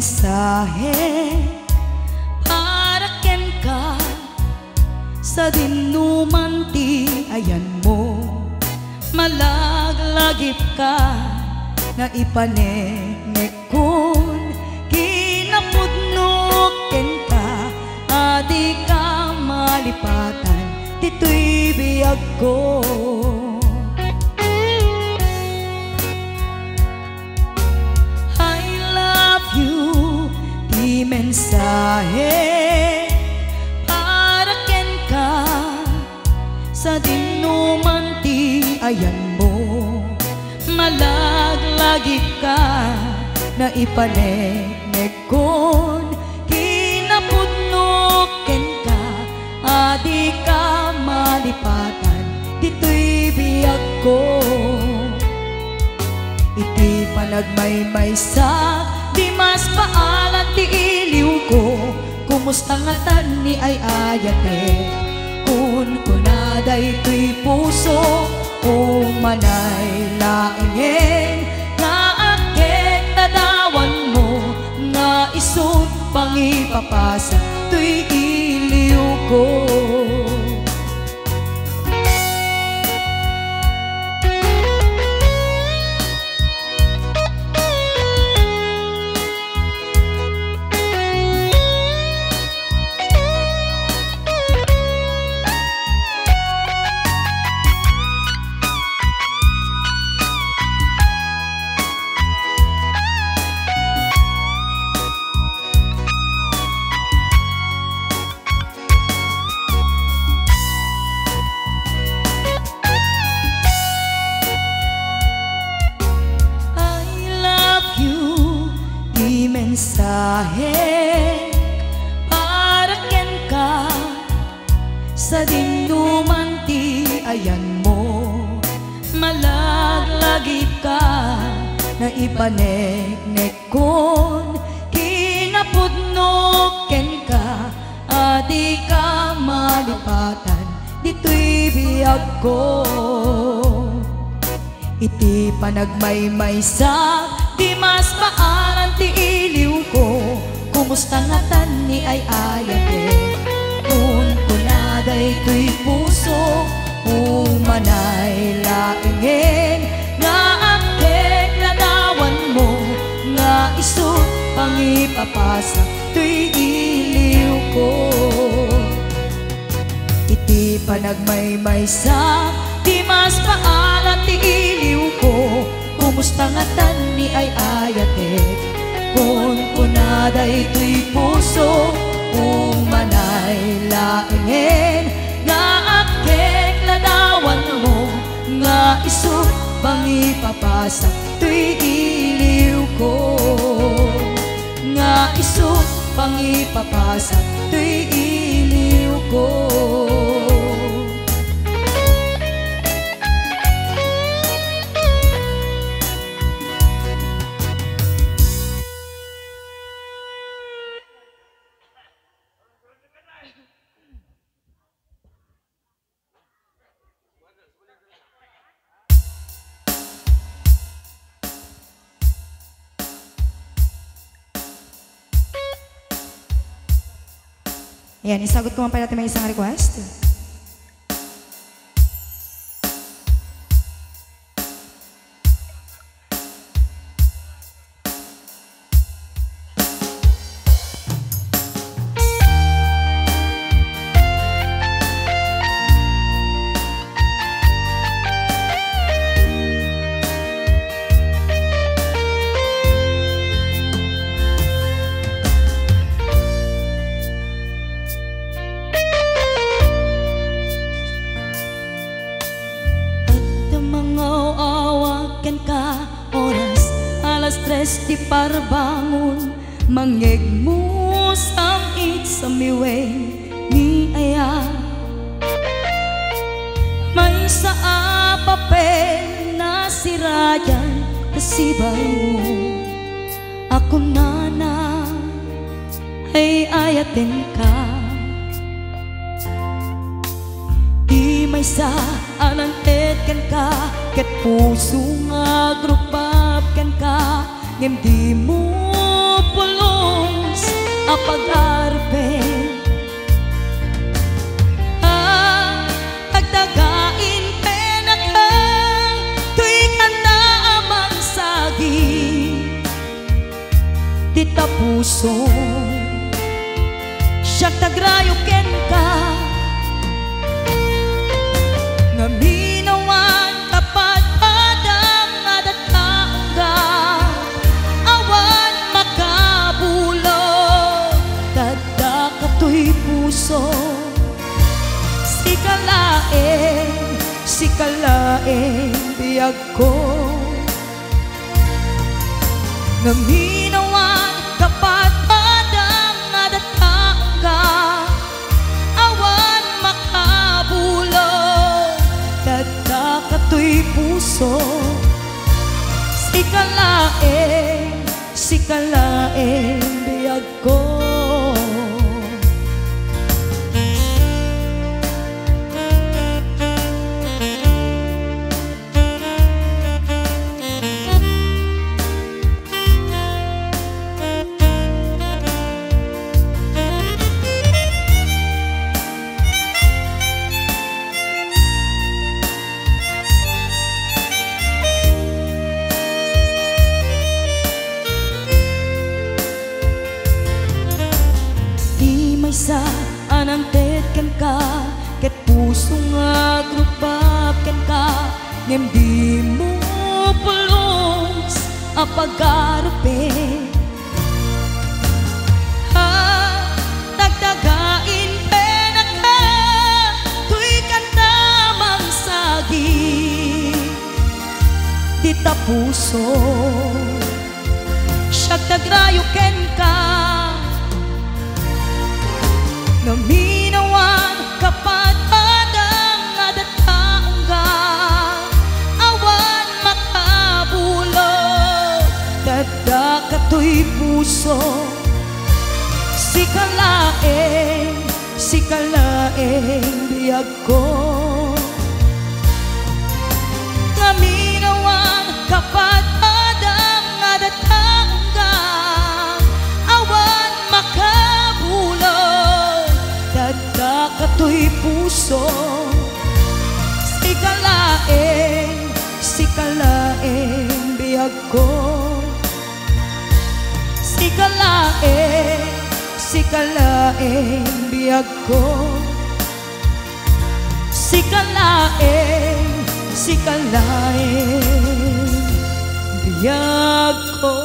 mensahe para ken ka sa dinuman ti ayan mo. Malaglagip ka na ipanek kun kinapudnok ken ka, adi ka malipatan dito'y biyag ko. Mensahe para ken ka sa dinuman ti ayan mo. Malaglagip ka na ipanek kun kinapudnok ken ka, adi ka malipatan dito'y biyag ko. Iti panagmaymaysa di mas paalan ti iliw ko, kumusta nga tan ni ay ayate. Kun kunaday to'y puso o manay laingen, nga akit nadawan mo, nga isut pangipapasa to'y iliw ko. Mensahe para ken ka sa dinuman ti ayan mo. Malaglagip ka na ipanek kun kinapudnok ken ka, adi ka malipatan dito'y biyag ko. Iti panagmaymaysa di mas paalan ti iliw ko, kumusta nga tan ni ay ayate. Kun kunaday to'y puso umanay laingen, nga akit nadawan mo, nga isut pangipapasa to'y iliw ko. Iti panagmaymaysa di mas paalan ti iliw ko, kumusta nga tan ni ay ayate. Kun kunaday to'y puso umanay laingen, nga akit nadawan mo, nga isut pangipapasa to'y iliw ko. Nga isut pangipapasa to'y iliw ko. Ayan, isagot ko pa natin may isang request. Di parbangon mangegmus ang itsamiwen ni aya. May sa papel na sirayan kasibay mo. Ako nana ay ayatin ka. Di may sa alantet kan ka, ket puso nga grupap kan ka. ngem di mo pulos a pag-arpe. Tagdagain penaka tuy kanta amang sagi dita puso siya tagrayo ken ka nga minawan tapat padang adat kaungga awan makabulo tadda katoy puso sikalaeng biyag ko nga minawan kapat padang adat kaungga awan makabulo tadda katoy puso sikalaeng biyag ko. Sa anang tetken ka ket puso nga grupapken ka ngem di mo pulos a pag-arpe. Tagdagain penaka tuy kanta mang sagi dita puso siya tagrayo ken ka nga minawan kapat padang adat kaungga awan makabulo tadda katoy puso sikalaeng biyag ko nga minawan kapat padang adat kaungga awan makabulo tadda katoy puso sikalaeng biyag ko sikalaeng biyag ko sikalaeng biyag ko.